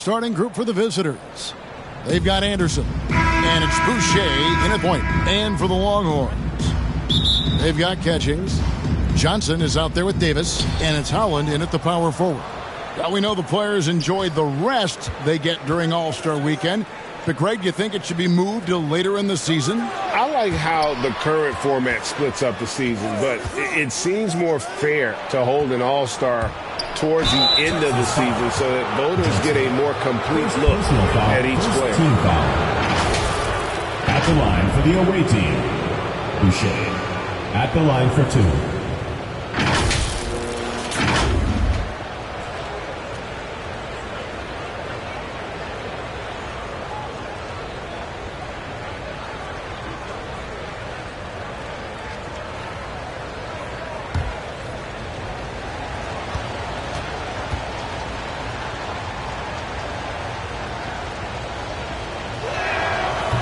Starting group for the visitors. They've got Anderson. And it's Boucher in at point. And for the Longhorns, they've got Catchings. Johnson is out there with Davis. And it's Howland in at the power forward. Now we know the players enjoyed the rest they get during All-Star Weekend. But, Greg, you think it should be moved to later in the season? I like how the current format splits up the season, but it seems more fair to hold an All-Star towards the end of the season so that voters get a more complete look at each player. Team foul. At the line for the away team, Boucher. At the line for 2.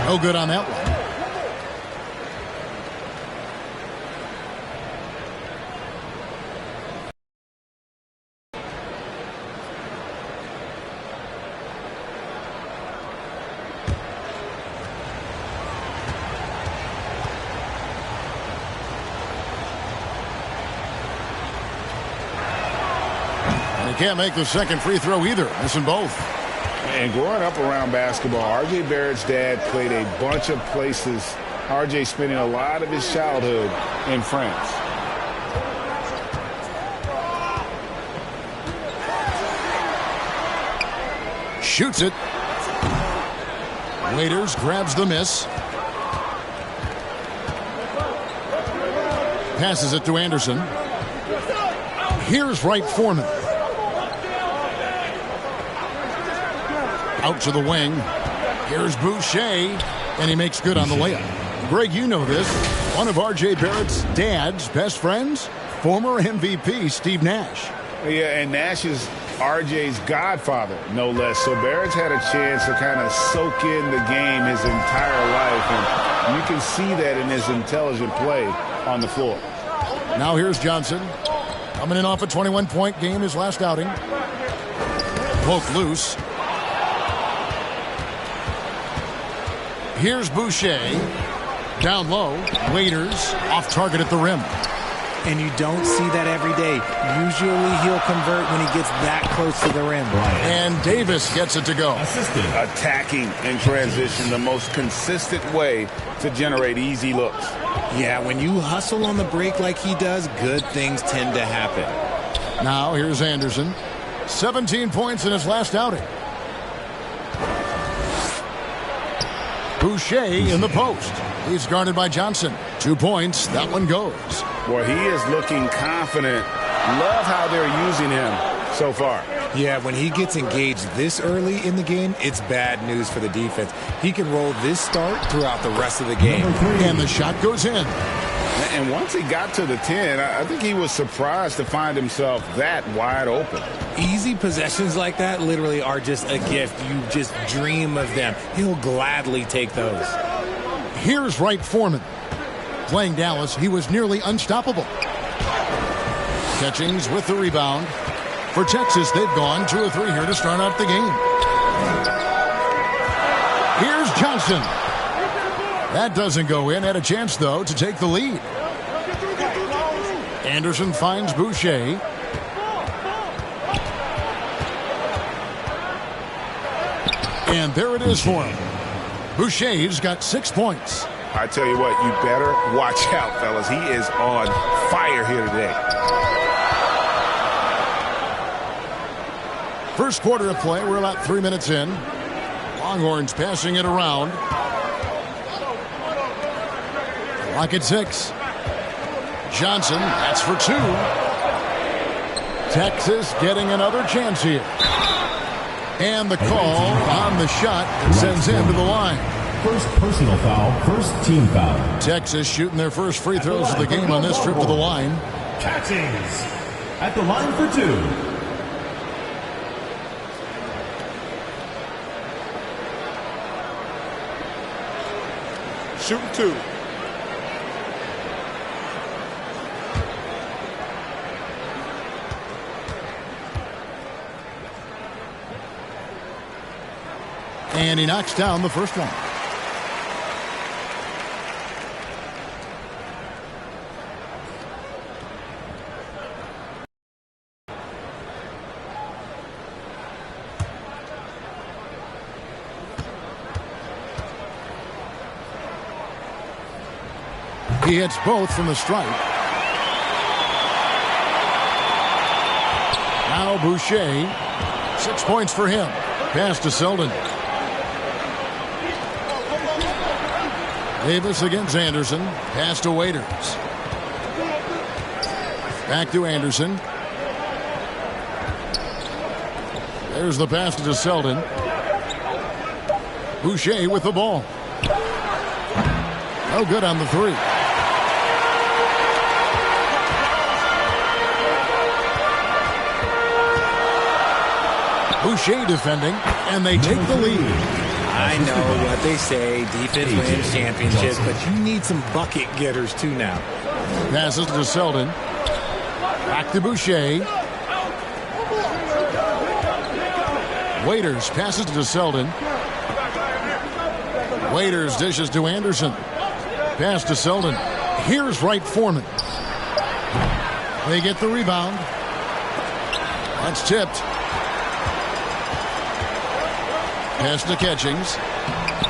No good on that one. And he can't make the second free throw either, missing both. And growing up around basketball, R.J. Barrett's dad played a bunch of places. R.J. spending a lot of his childhood in France. Shoots it. Waiters grabs the miss. Passes it to Anderson. Here's Wright Foreman. Out to the wing. Here's Boucher, and he makes good on the layup. Greg, you know this. One of R.J. Barrett's dad's best friends, former MVP Steve Nash. Yeah, and Nash is R.J.'s godfather, no less. So Barrett's had a chance to kind of soak in the game his entire life, and you can see that in his intelligent play on the floor. Now here's Johnson. Coming in off a 21-point game his last outing. Poke loose. Here's Boucher. Down low. Waiters off target at the rim. And you don't see that every day. Usually he'll convert when he gets that close to the rim. And Davis gets it to go. Attacking in transition, the most consistent way to generate easy looks. Yeah, when you hustle on the break like he does, good things tend to happen. Now here's Anderson. 17 points in his last outing. Boucher in the post. He's guarded by Johnson. 2 points. That one goes. Well, he is looking confident. Love how they're using him so far. Yeah, when he gets engaged this early in the game, it's bad news for the defense. He can roll this start throughout the rest of the game. And the shot goes in. And once he got to the 10, I think he was surprised to find himself that wide open. Easy possessions like that literally are just a gift. You just dream of them. He'll gladly take those. Here's Wright Foreman. Playing Dallas, he was nearly unstoppable. Catchings with the rebound. For Texas, they've gone 2 of 3 here to start out the game. Here's Johnson. That doesn't go in. Had a chance, though, to take the lead. Anderson finds Boucher. And there it is for him. Boucher's got 6 points. I tell you what, you better watch out, fellas. He is on fire here today. First quarter of play. We're about 3 minutes in. Longhorns passing it around. Clock at 6. Johnson, that's for 2. Texas getting another chance here. And the call on the shot that sends him to the line. First personal foul, first team foul. Texas shooting their first free throws of the game on this trip to the line. Catchings at the line for 2. Shooting 2. And he knocks down the first one. He hits both from the stripe. Now Boucher. 6 points for him. Pass to Selden. Davis against Anderson. Pass to Waiters. Back to Anderson. There's the pass to Selden. Boucher with the ball. No good on the three. Boucher defending, and they take the lead. I know what they say, defense wins championships, but you need some bucket getters too now. Passes to Selden. Back to Boucher. Waiters passes to Selden. Waiters dishes to Anderson. Pass to Selden. Here's Wright Foreman. They get the rebound. That's tipped. Pass to Catchings.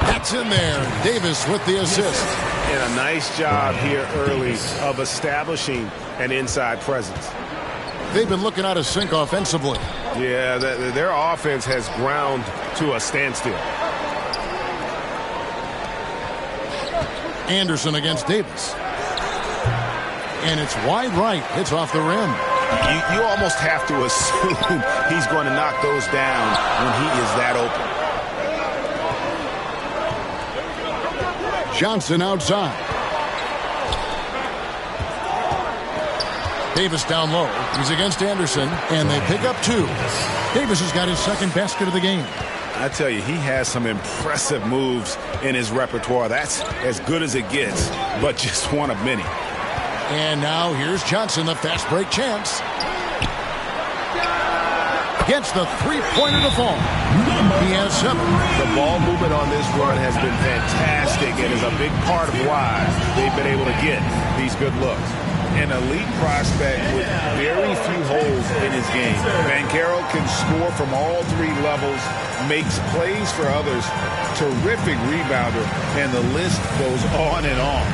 That's in there. Davis with the assist. And a nice job here early of establishing an inside presence. They've been looking out of sync offensively. Yeah, their offense has ground to a standstill. Anderson against Davis. And it's wide right. Hits off the rim. You almost have to assume he's going to knock those down when he is that open. Johnson outside. Davis down low. He's against Anderson, and they pick up two. Davis has got his second basket of the game. I tell you, he has some impressive moves in his repertoire. That's as good as it gets, but just one of many. And now here's Johnson, the fast break chance. Gets the three-pointer to fall. He has 7. The ball movement on this run has been fantastic and is a big part of why they've been able to get these good looks. An elite prospect with very few holes in his game. Banchero can score from all 3 levels, makes plays for others, terrific rebounder, and the list goes on and on.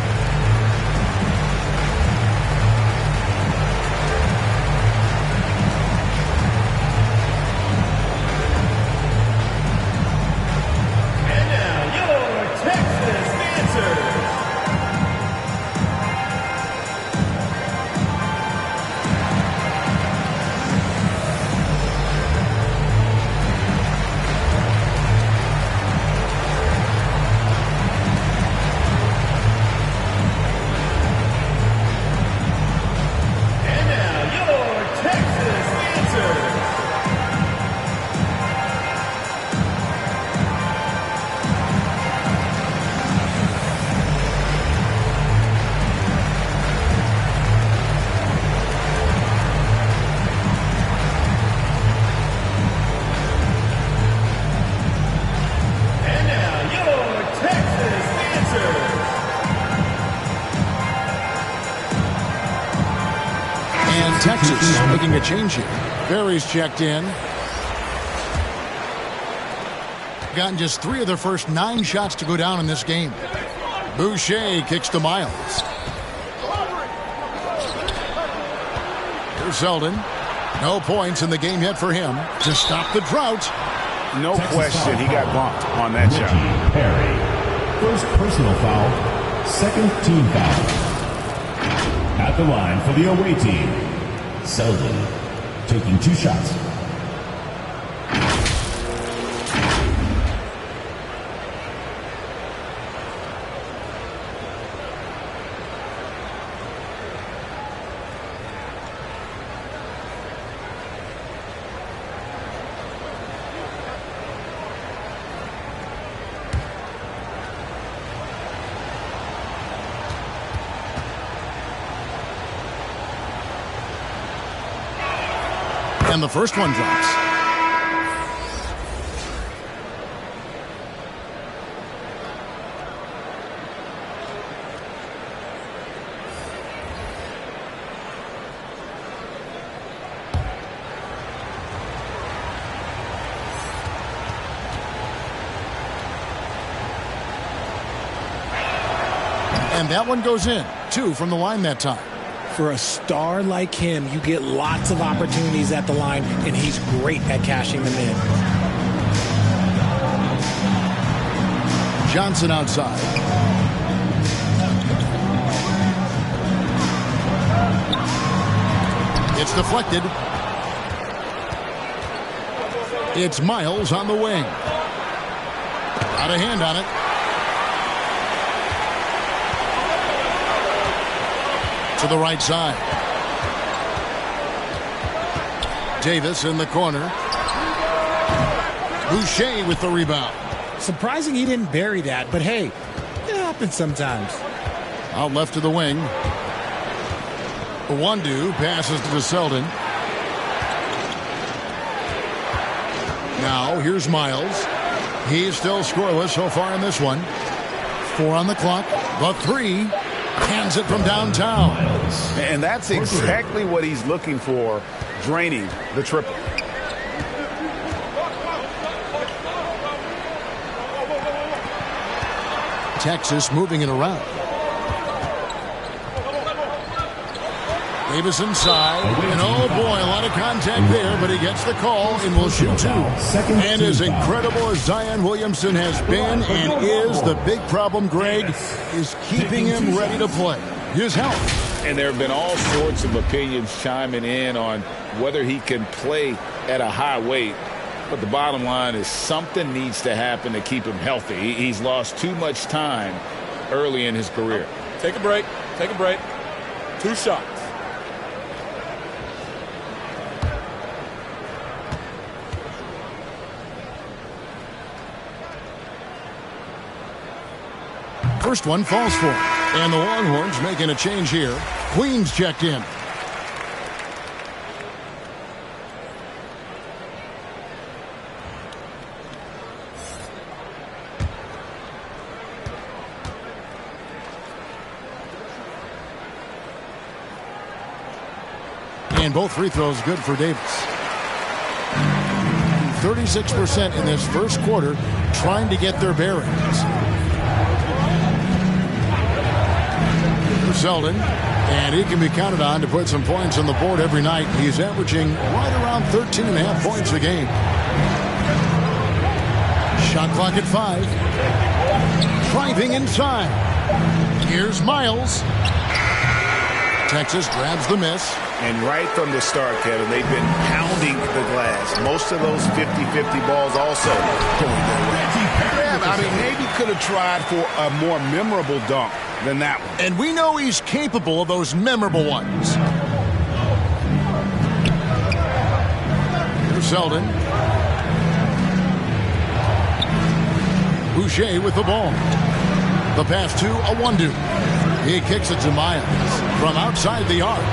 Texas making a change here. Berry's checked in. Gotten just 3 of their first 9 shots to go down in this game. Boucher kicks to Miles. Here's Selden. No points in the game yet for him to stop the drought. No question, he got bumped on that shot. Perry. First personal foul. Second team foul. At the line for the away team, Selden taking 2 shots. And the first one drops. And that one goes in. 2 from the line that time. For a star like him, you get lots of opportunities at the line, and he's great at cashing them in. Johnson outside. It's deflected. It's Miles on the wing. Got a hand on it. To the right side. Davis in the corner. Boucher with the rebound. Surprising he didn't bury that, but hey, it happens sometimes. Out left to the wing. Wandu passes to Selden. Now here's Miles. He's still scoreless so far in this one. 4 on the clock. The 3. Hands it from downtown. And that's exactly what he's looking for, draining the triple. Texas moving it around. Davis inside. And oh boy, a lot of contact there, but he gets the call and will shoot 2. And as incredible as Zion Williamson has been and is, the big problem, Greg, is keeping him ready to play. His health. And there have been all sorts of opinions chiming in on whether he can play at a high weight. But the bottom line is something needs to happen to keep him healthy. He's lost too much time early in his career. Take a break. Take a break. 2 shots. First one falls for him. And the Longhorns making a change here. Queens checked in. And both free throws good for Davis. 36% in this first quarter trying to get their bearings. Selden, and he can be counted on to put some points on the board every night. He's averaging right around 13.5 points a game. Shot clock at 5. Driving inside. Here's Miles. Texas grabs the miss. And right from the start, Kevin, they've been pounding the glass. Most of those 50-50 balls also going their way. Yeah, I mean, maybe could have tried for a more memorable dunk than that one. And we know he's capable of those memorable ones. Here's Selden. Boucher with the ball. The pass to Wandu. He kicks it to Miles from outside the arc.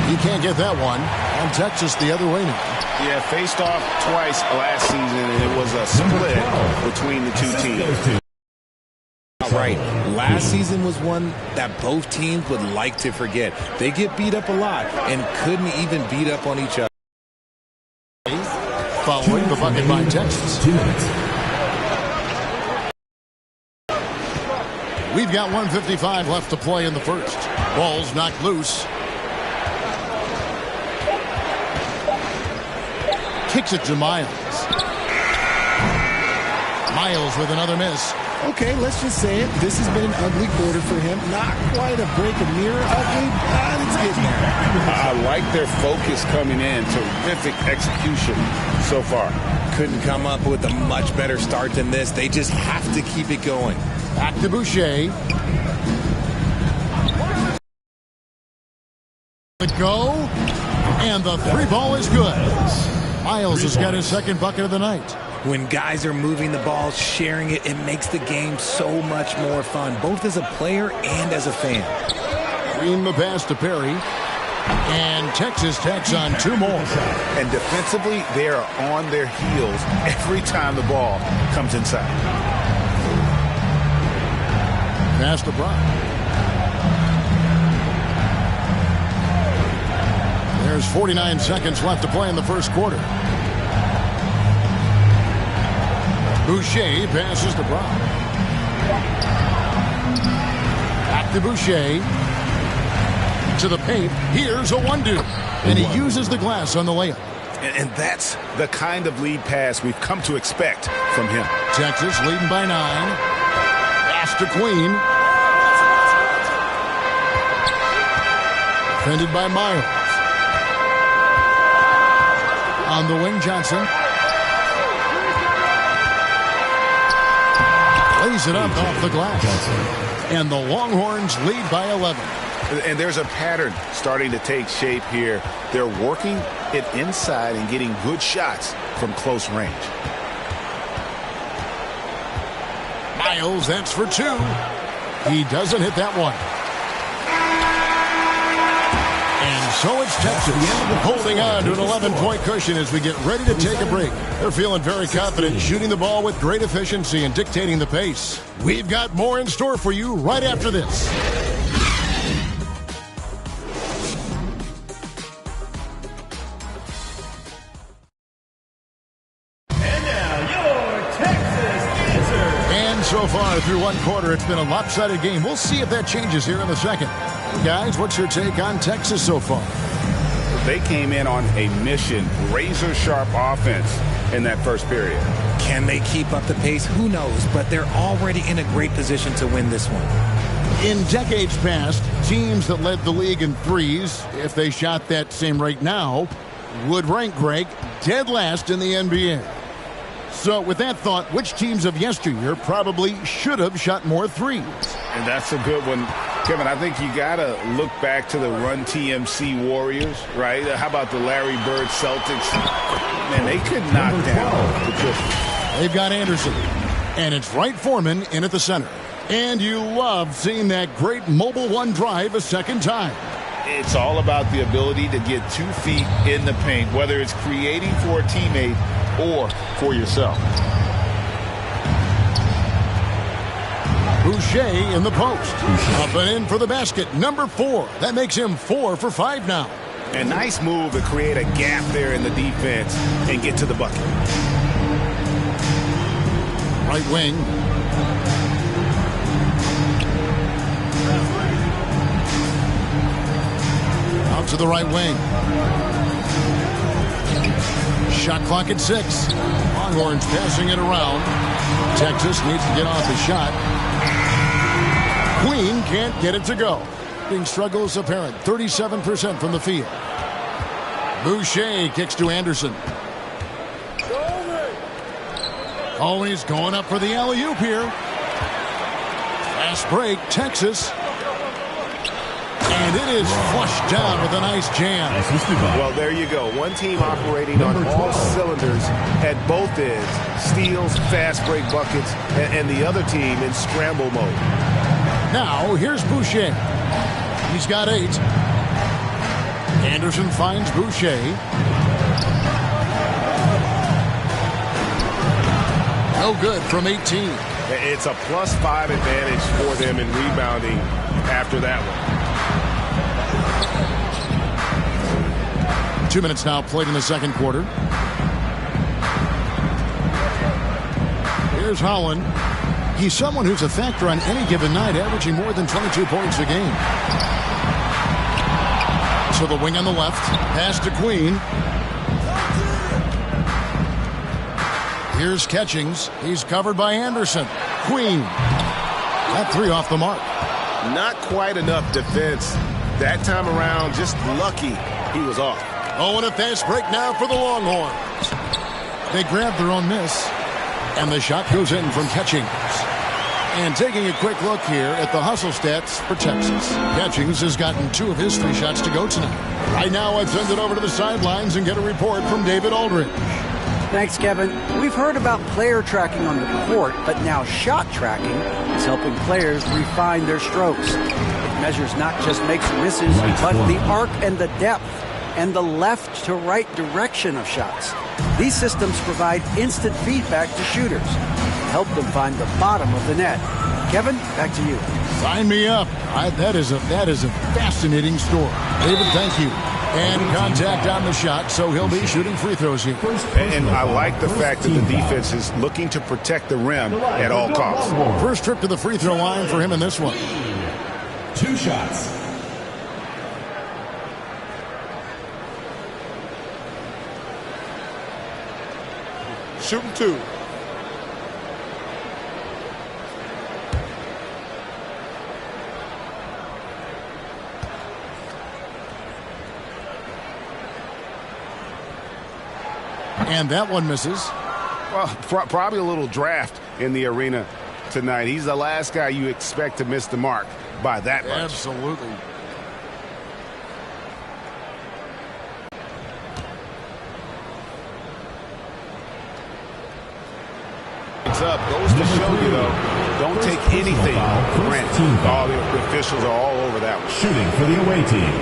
He can't get that one. And Texas the other way now. Yeah, faced off twice last season, and it was a split between the two teams. Right. Last season was one that both teams would like to forget. They get beat up a lot and couldn't even beat up on each other. Following the bucket by Texas. We've got 1:55 left to play in the first. Ball's knocked loose. Kicks it to Miles. Miles with another miss. Okay, let's just say it. This has been an ugly quarter for him. Not quite a break a mirror ugly, but it's getting there. I like their focus coming in. Terrific execution so far. Couldn't come up with a much better start than this. They just have to keep it going. Back to Boucher. Let go. And the 3 ball is good. Miles has got his second bucket of the night. When guys are moving the ball, sharing it, it makes the game so much more fun, both as a player and as a fan. Green the pass to Perry. And Texas tacks on 2 more. And defensively, they are on their heels every time the ball comes inside. Pass to Brock. There's 49 seconds left to play in the first quarter. Boucher passes to Brock. to Boucher. To the paint. Here's a one-two. And he uses the glass on the layup. And that's the kind of lead pass we've come to expect from him. Texas leading by 9. Pass to Queen. Defended by Miles. On the wing, Johnson. Lays it up off the glass. And the Longhorns lead by 11. And there's a pattern starting to take shape here. They're working it inside and getting good shots from close range. Miles, that's for 2. He doesn't hit that one. And so it's Texas holding on to an 11-point cushion as we get ready to take a break. They're feeling very confident, shooting the ball with great efficiency and dictating the pace. We've got more in store for you right after this. So far through one quarter, it's been a lopsided game. We'll see if that changes here in the second. Guys, what's your take on Texas so far? They came in on a mission, razor-sharp offense in that first period. Can they keep up the pace? Who knows? But they're already in a great position to win this one. In decades past, teams that led the league in threes, if they shot that same rate now, would rank, Greg, dead last in the NBA. So with that thought, which teams of yesteryear probably should have shot more threes? And that's a good one. Kevin, I think you got to look back to the Run TMC Warriors, right? How about the Larry Bird Celtics? Man, they could knock down the Grizzlies. They've got Anderson, and it's Wright Foreman in at the center. And you love seeing that great mobile one drive a second time. It's all about the ability to get 2 feet in the paint, whether it's creating for a teammate or for yourself. Boucher in the post. Up and in for the basket. Number 4. That makes him 4 for 5 now. A nice move to create a gap there in the defense and get to the bucket. Right wing. Out to the right wing. Shot clock at 6. Longhorns passing it around. Texas needs to get off the shot. Queen can't get it to go. Being struggles apparent. 37% from the field. Boucher kicks to Anderson. Oh, he's going up for the alley-oop here. Fast break, Texas. And it is flushed down with a nice jam. Well, there you go. One team operating on all cylinders at both ends. Steals, fast break buckets, and the other team in scramble mode. Now, here's Boucher. He's got 8. Anderson finds Boucher. No good from 18. It's a +5 advantage for them in rebounding after that one. 2 minutes now played in the second quarter. Here's Holland. He's someone who's a factor on any given night, averaging more than 22 points a game. So the wing on the left. Pass to Queen. Here's Catchings. He's covered by Anderson. Queen. That 3 off the mark. Not quite enough defense that time around. Just lucky he was off. Oh, and a fast break now for the Longhorns. They grab their own miss. And the shot goes in from Catchings. And taking a quick look here at the hustle stats for Texas. Catchings has gotten 2 of his 3 shots to go tonight. Right now, I'd send it over to the sidelines and get a report from David Aldridge. Thanks, Kevin. We've heard about player tracking on the court, but now shot tracking is helping players refine their strokes. It measures not just makes or misses, but the arc and the depth and the left to right direction of shots. These systems provide instant feedback to shooters to help them find the bottom of the net. Kevin, back to you. Sign me up. That is a fascinating story. David, thank you. And contact on the shot, so he'll be shooting free throws here. And I like the fact that the defense is looking to protect the rim at all costs. First trip to the free throw line for him in this one. 2 shots. Shooting 2. And that one misses. Well, probably a little draft in the arena tonight. He's the last guy you expect to miss the mark by that much. Absolutely. It's up. Goes to show you, though, don't take anything for granted. All the officials are all over that one. Shooting for the away team.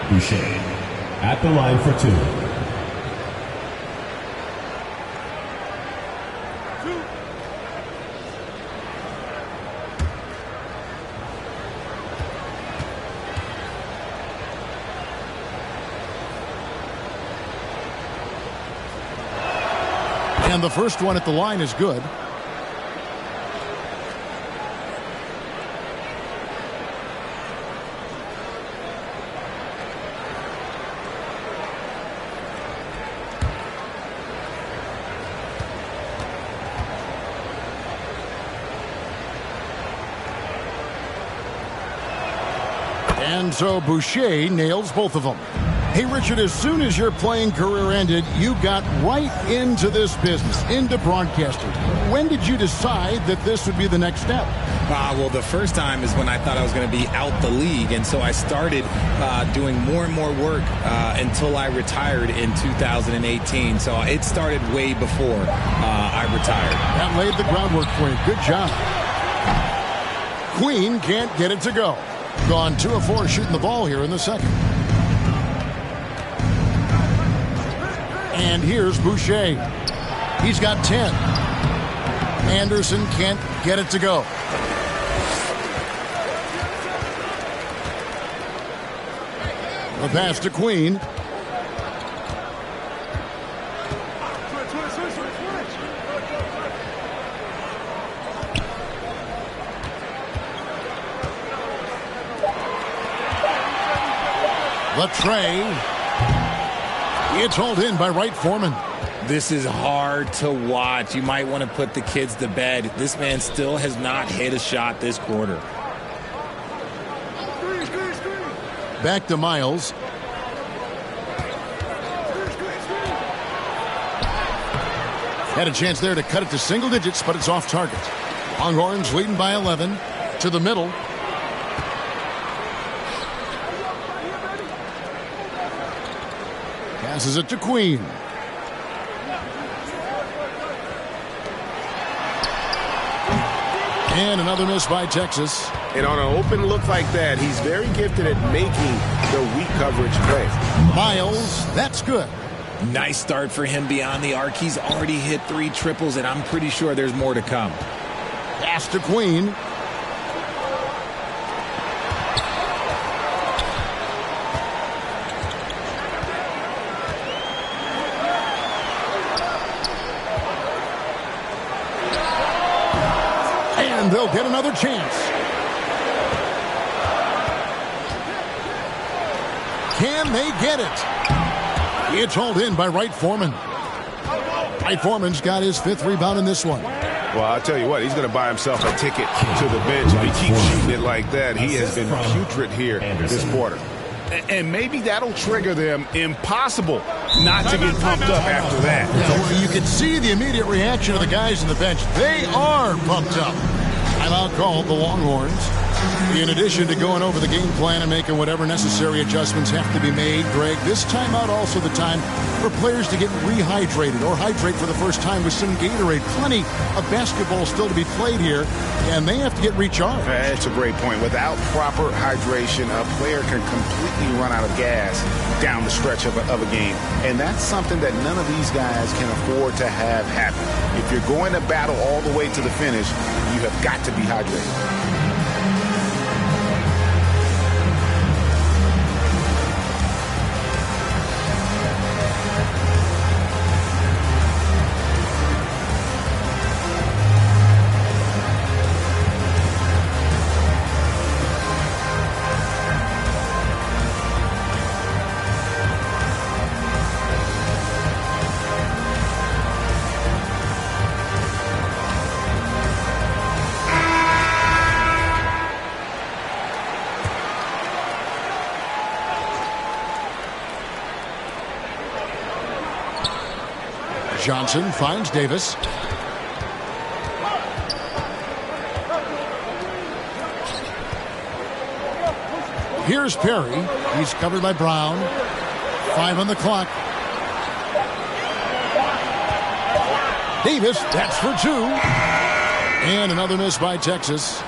Boucher at the line for 2. And the first one at the line is good. And so Boucher nails both of them. Hey, Richard, as soon as your playing career ended, you got right into this business, into broadcasting. When did you decide that this would be the next step? Well, the first time is when I thought I was going to be out the league, and so I started doing more and more work until I retired in 2018. So it started way before I retired. That laid the groundwork for you. Good job. Queen can't get it to go. Gone 2 of 4 shooting the ball here in the second. And here's Boucher. He's got 10. Anderson can't get it to go. The pass to Queen. The tray. It's hauled in by Wright Foreman. This is hard to watch. You might want to put the kids to bed. This man still has not hit a shot this quarter. Back to Miles. Had a chance there to cut it to single digits, but it's off target. Longhorns leading by 11 to the middle. Passes it to Queen. And another miss by Texas. And on an open look like that, he's very gifted at making the weak coverage play. Miles, that's good. Nice start for him beyond the arc. He's already hit 3 triples, and I'm pretty sure there's more to come. Pass to Queen. And they'll get another chance. Can they get it? It's hauled in by Wright Foreman. Wright Foreman's got his 5th rebound in this one. Well, I'll tell you what, he's going to buy himself a ticket to the bench. If he keeps shooting it like that, he has been putrid here this quarter. And maybe that'll trigger them. Impossible not to get pumped up after that. Yeah, well, you can see the immediate reaction of the guys on the bench. They are pumped up. Timeout called the Longhorns. In addition to going over the game plan and making whatever necessary adjustments have to be made, Greg, this timeout also the time for players to get rehydrated or hydrate for the first time with some Gatorade. Plenty of basketball still to be played here, and they have to get recharged. That's a great point. Without proper hydration, a player can completely run out of gas down the stretch of a game. And that's something that none of these guys can afford to have happen. If you're going to battle all the way to the finish, you have got to be hydrated. Johnson finds Davis. Here's Perry. He's covered by Brown. 5 on the clock. Davis, that's for 2. And another miss by Texas.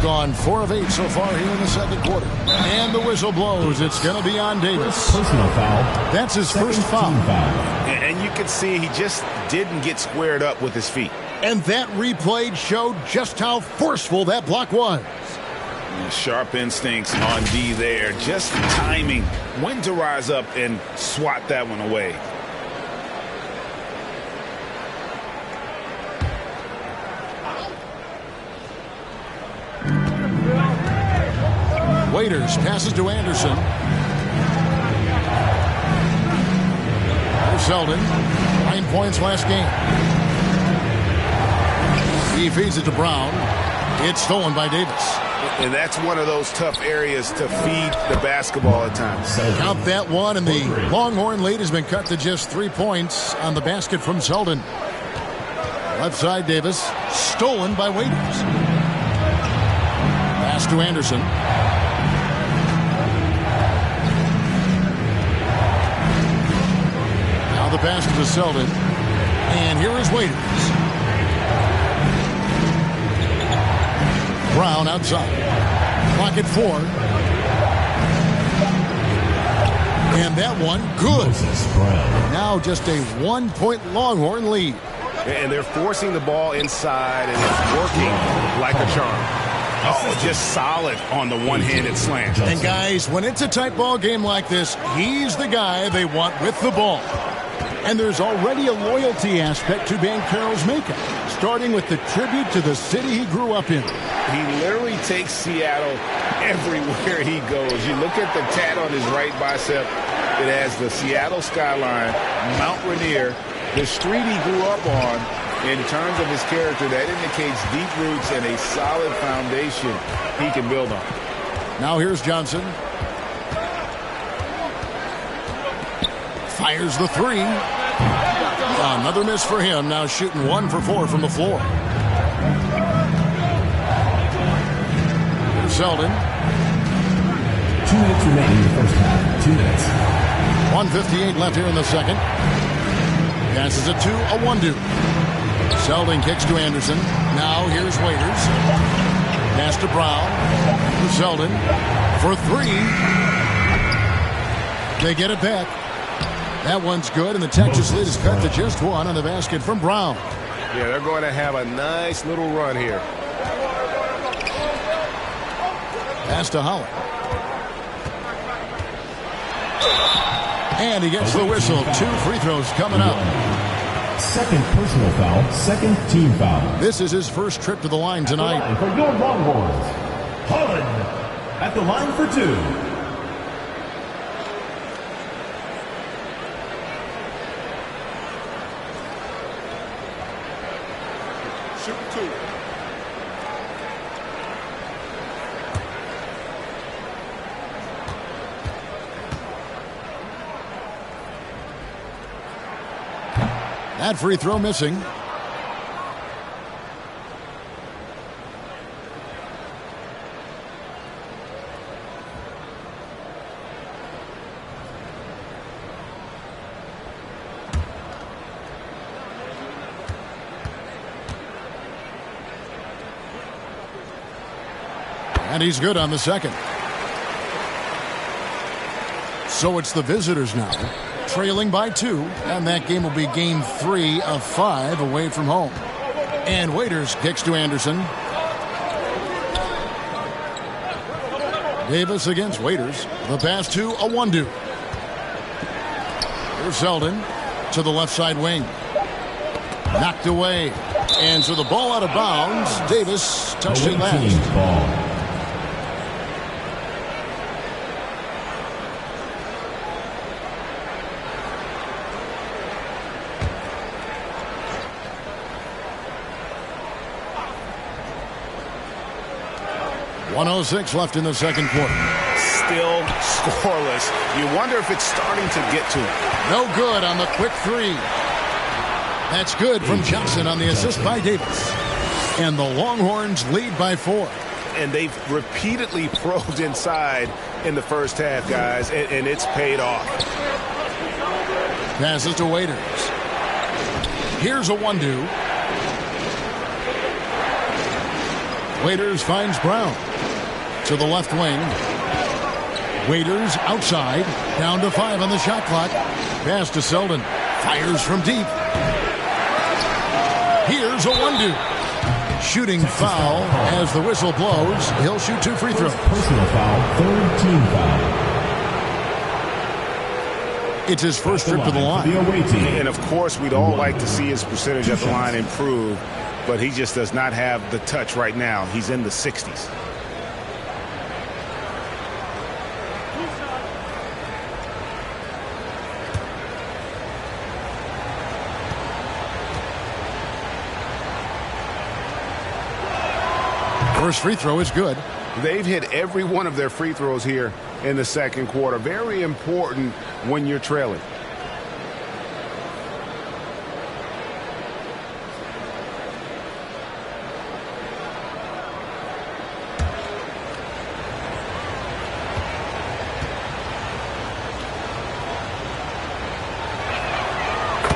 Gone 4 of 8 so far here in the second quarter. And the whistle blows. It's going to be on Davis. Personal foul. That's his first foul. And you can see he just didn't get squared up with his feet. And that replay showed just how forceful that block was. Sharp instincts on D there. Just timing when to rise up and swat that one away. Waiters passes to Anderson. There's Selden. 9 points last game. He feeds it to Brown. It's stolen by Davis. And that's one of those tough areas to feed the basketball at times. Count that one, and the Longhorn lead has been cut to just 3 points on the basket from Selden. Left side, Davis. Stolen by Waiters. Pass to Anderson. The pass to Selden. And here is Waiters. Brown outside. Clock at 4. And that one, good. Now just a 1-point Longhorn lead. And they're forcing the ball inside, and it's working like a charm. Oh, just solid on the one-handed slant. And guys, when it's a tight ball game like this, he's the guy they want with the ball. And there's already a loyalty aspect to Banchero's makeup, starting with the tribute to the city he grew up in. He literally takes Seattle everywhere he goes. You look at the tat on his right bicep. It has the Seattle skyline, Mount Rainier, the street he grew up on. In terms of his character, that indicates deep roots and a solid foundation he can build on. Now here's Johnson. Fires the 3. Another miss for him. Now shooting 1 for 4 from the floor. Here's Selden. 2 minutes remaining in the first half. 2 minutes. 1:58 left here in the second. Passes it to Awundu. Selden kicks to Anderson. Now here's Waiters. Pass to Brown. To Selden. For 3. They get it back. That one's good, and the Texas lead is cut to just 1 on the basket from Brown. Yeah, they're going to have a nice little run here. Pass to Holland. And he gets the whistle. 2 free throws coming up. Second personal foul, second team foul. This is his first trip to the line tonight. For your Longhorns, Holland at the line for 2. Shoot 2. That free throw missing. And he's good on the second. So it's the visitors now, trailing by 2, and that game will be game 3 of 5 away from home. And Waiters kicks to Anderson. Davis against Waiters. The pass to Awundu. Here's Selden to the left side wing. Knocked away. And so the ball out of bounds. Davis touched it last. .106 left in the second quarter. Still scoreless. You wonder if it's starting to get to him. No good on the quick 3. That's good from Johnson on the assist by Davis. And the Longhorns lead by 4. And they've repeatedly probed inside in the first half, guys, and it's paid off. Passes to Waiters. Here's a 1-2. Waiters finds Brown to the left wing. Waiters outside, down to 5 on the shot clock. Pass to Selden. Fires from deep. Here's a 1-2. Shooting foul as the whistle blows. He'll shoot 2 free throws. Personal foul, third team foul. It's his first trip to the line. And of course, we'd all like to see his percentage at the line improve, but he just does not have the touch right now. He's in the 60s. First free throw is good. They've hit every one of their free throws here in the second quarter. Very important when you're trailing.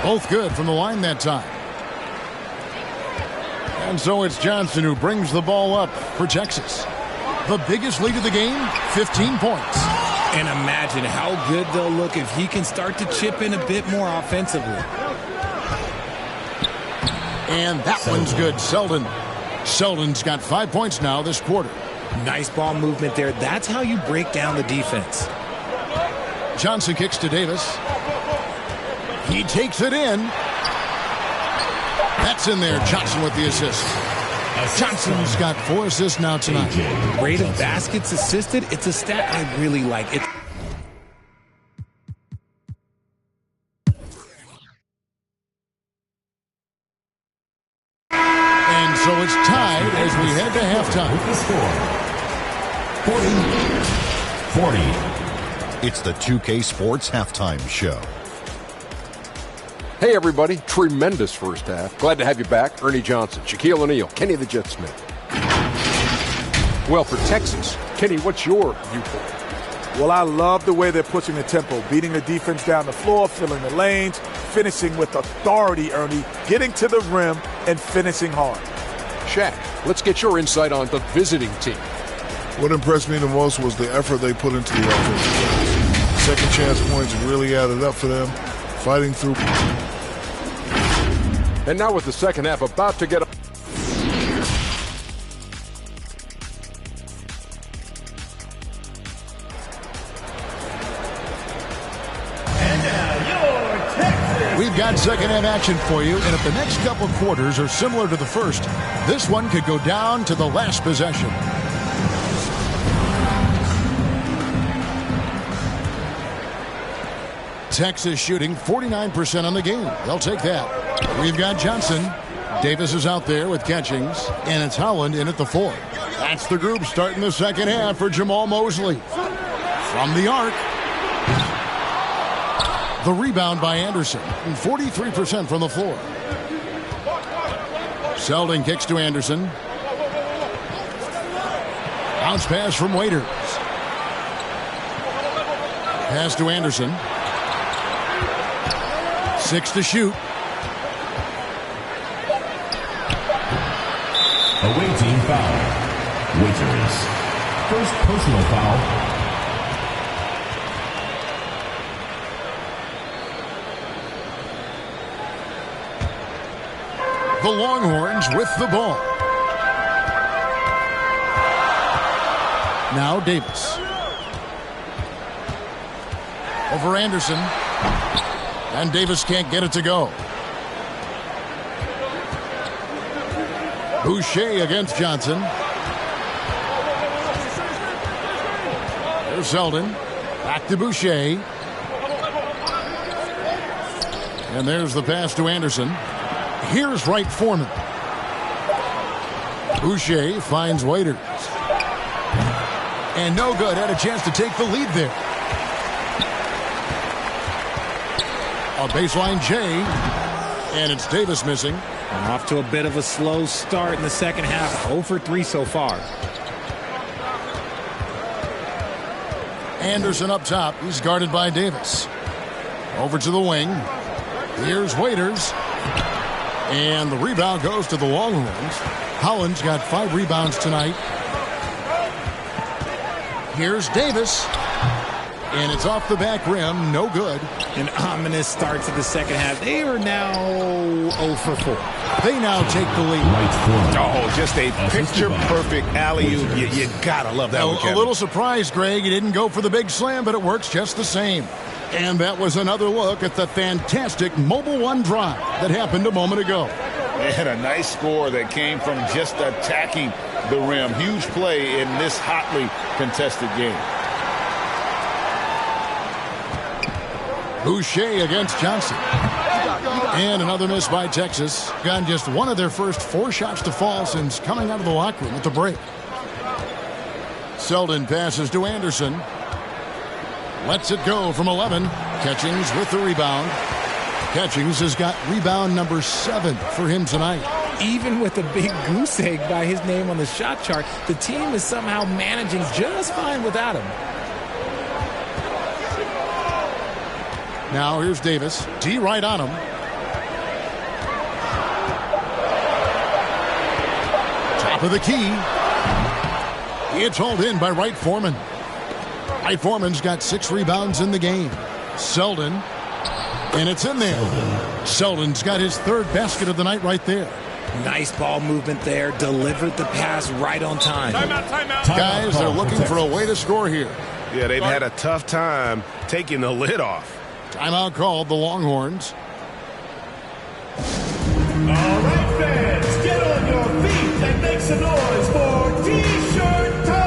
Both good from the line that time. And so it's Johnson who brings the ball up for Texas. The biggest lead of the game, 15 points. And imagine how good they'll look if he can start to chip in a bit more offensively. And that one's good. Selden's got 5 points now this quarter. Nice ball movement there. That's how you break down the defense. Johnson kicks to Davis. He takes it in. That's in there. Johnson with the assist. Johnson's got 4 assists now tonight. Rate of baskets assisted. It's a stat I really like. And so it's tied as we head to halftime. With the score, 40. It's the 2K Sports Halftime Show. Hey, everybody. Tremendous first half. Glad to have you back. Ernie Johnson, Shaquille O'Neal, Kenny the Jet Smith. Well, for Texas, Kenny, what's your viewpoint? Well, I love the way they're pushing the tempo, beating the defense down the floor, filling the lanes, finishing with authority, Ernie, getting to the rim and finishing hard. Shaq, let's get your insight on the visiting team. What impressed me the most was the effort they put into the offense. Second chance points really added up for them, fighting through. And now with the second half about to get up. We've got second half action for you, and if the next couple quarters are similar to the first, this one could go down to the last possession. Texas shooting 49% on the game. They'll take that. We've got Johnson. Davis is out there with catchings, and it's Howland in at the 4. That's the group starting the second half for Jamal Mosley. From the arc. The rebound by Anderson. 43% from the floor. Selden kicks to Anderson. Bounce pass from Waiters. Pass to Anderson. 6 to shoot. Away team foul. Waiters. First personal foul. The Longhorns with the ball. Now Davis. Over Anderson. And Davis can't get it to go. Boucher against Johnson. There's Selden. Back to Boucher. And there's the pass to Anderson. Here's Wright Foreman. Boucher finds Waiters. And no good. Had a chance to take the lead there. A baseline J. And it's Davis missing. Off to a bit of a slow start in the second half. 0 for 3 so far. Anderson up top. He's guarded by Davis. Over to the wing. Here's Waiters. And the rebound goes to the Longhorns. Holland's got 5 rebounds tonight. Here's Davis. And it's off the back rim. No good. An ominous start to the second half. They are now 0 for 4. They now take the lead. Oh, just a picture-perfect alley-oop. You gotta love that one, Kevin. A little surprised, Greg. He didn't go for the big slam, but it works just the same. And that was another look at the fantastic Mobile One drive that happened a moment ago. And a nice score that came from just attacking the rim. Huge play in this hotly contested game. Boucher against Johnson. And another miss by Texas. Got just one of their first 4 shots to fall since coming out of the locker room at the break. Selden passes to Anderson. Lets it go from 11. Catchings with the rebound. Catchings has got rebound number 7 for him tonight. Even with a big goose egg by his name on the shot chart, the team is somehow managing just fine without him. Now here's Davis. D right on him. Top of the key. It's hauled in by Wright Foreman. Wright Foreman's got 6 rebounds in the game. Selden. And it's in there. Selden's got his 3rd basket of the night right there. Nice ball movement there. Delivered the pass right on time. Timeout. Guys, they're looking for a way to score here. Yeah, they've had a tough time taking the lid off. Timeout called, the Longhorns. All right, fans, get on your feet and make some noise for T-shirt time!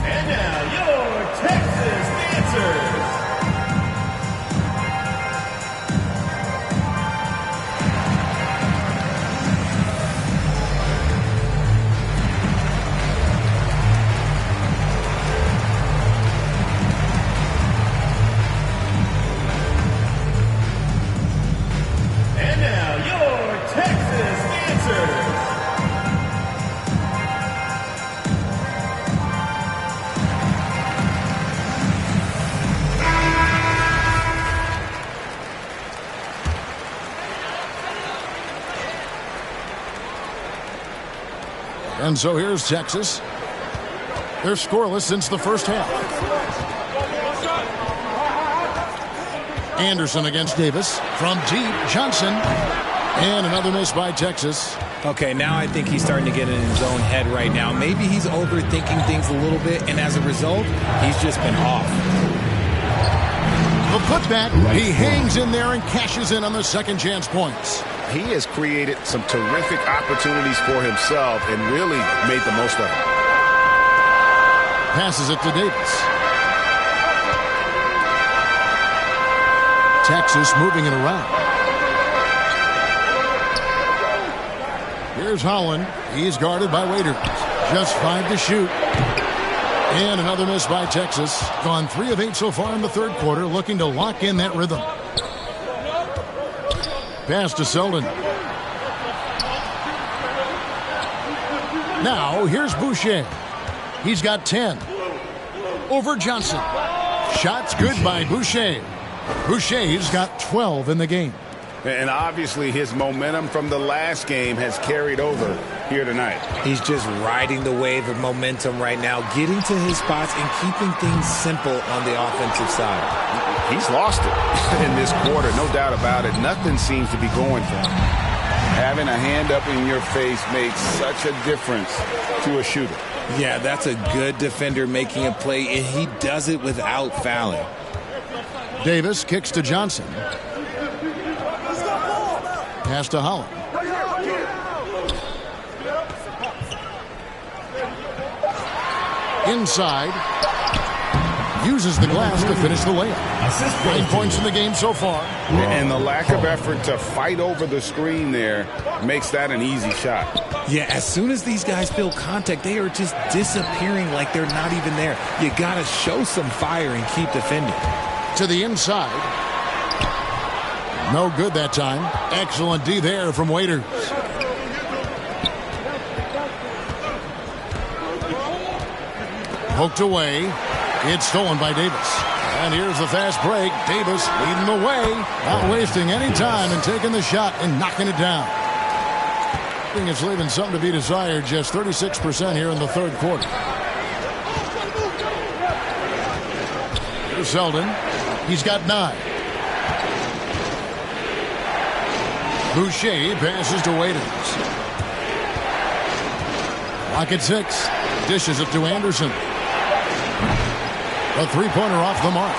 And now, your Texas dancers! And so here's Texas. They're scoreless since the first half. Anderson against Davis. From deep, Johnson. And another miss by Texas. Okay, now I think he's starting to get in his own head right now. Maybe he's overthinking things a little bit, and as a result, he's just been off. The putback, he hangs in there and cashes in on the second chance points. He has created some terrific opportunities for himself and really made the most of it. Passes it to Davis. Texas moving it around. Here's Holland. He's guarded by Waiters. Just 5 to shoot. And another miss by Texas. Gone 3 of 8 so far in the third quarter, looking to lock in that rhythm. Pass to Selden. Now, here's Boucher. He's got 10. Over Johnson. Shots good by Boucher. Boucher's got 12 in the game. And obviously his momentum from the last game has carried over here tonight. He's just riding the wave of momentum right now, getting to his spots and keeping things simple on the offensive side. He's lost it in this quarter, no doubt about it. Nothing seems to be going for him. Having a hand up in your face makes such a difference to a shooter. Yeah, that's a good defender making a play, and he does it without fouling. Davis kicks to Johnson. Pass to Holland. Inside. uses the glass to finish the layup. 9 points in the game so far. And the lack of effort to fight over the screen there makes that an easy shot. Yeah, as soon as these guys feel contact, they are just disappearing like they're not even there. You got to show some fire and keep defending. To the inside. No good that time. Excellent D there from Waiters. Poked away. It's stolen by Davis. And here's the fast break. Davis leading the way. Not wasting any time and taking the shot and knocking it down. I think it's leaving something to be desired. Just 36% here in the third quarter. Here's Selden. He's got 9. Boucher passes to Waiters. Clock at 6. Dishes it to Anderson. A three-pointer off the mark.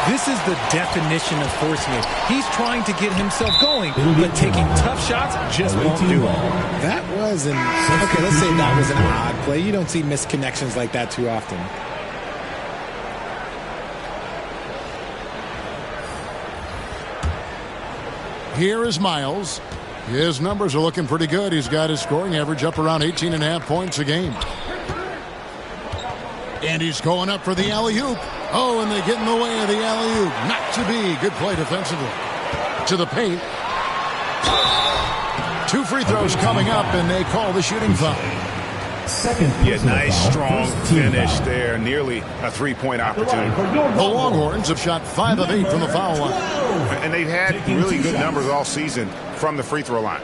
This is the definition of forcing it. He's trying to get himself going, but taking tough shots just won't do it. That was an... Okay, let's say that was an odd play. You don't see missed connections like that too often. Here is Miles. His numbers are looking pretty good. He's got his scoring average up around 18.5 points a game. And he's going up for the alley-oop. Oh, and they get in the way of the alley-oop. Not to be. Good play defensively. To the paint. 2 free throws coming up, and they call the shooting foul. Yeah, nice, strong finish there. Nearly a three-point opportunity. The Longhorns have shot 5 of 8 from the foul line. And they've had really good numbers all season from the free throw line.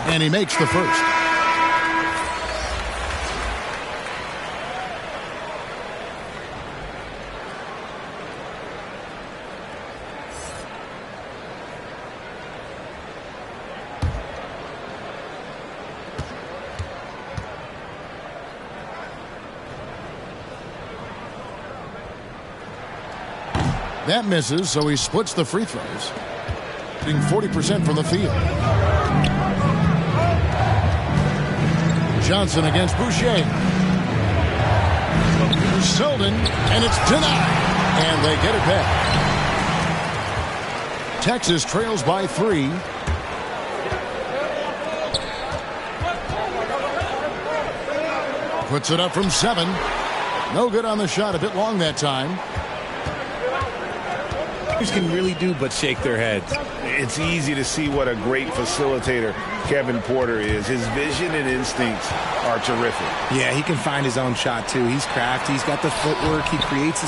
And he makes the first. That misses, so he splits the free throws. Shooting 40% from the field. Johnson against Boucher. Here's Selden, and it's denied. And they get it back. Texas trails by 3. Puts it up from 7. No good on the shot. A bit long that time. Can really do but shake their heads. It's easy to see what a great facilitator Kevin Porter is. His vision and instincts are terrific. Yeah, he can find his own shot too. He's crafty. He's got the footwork. He creates a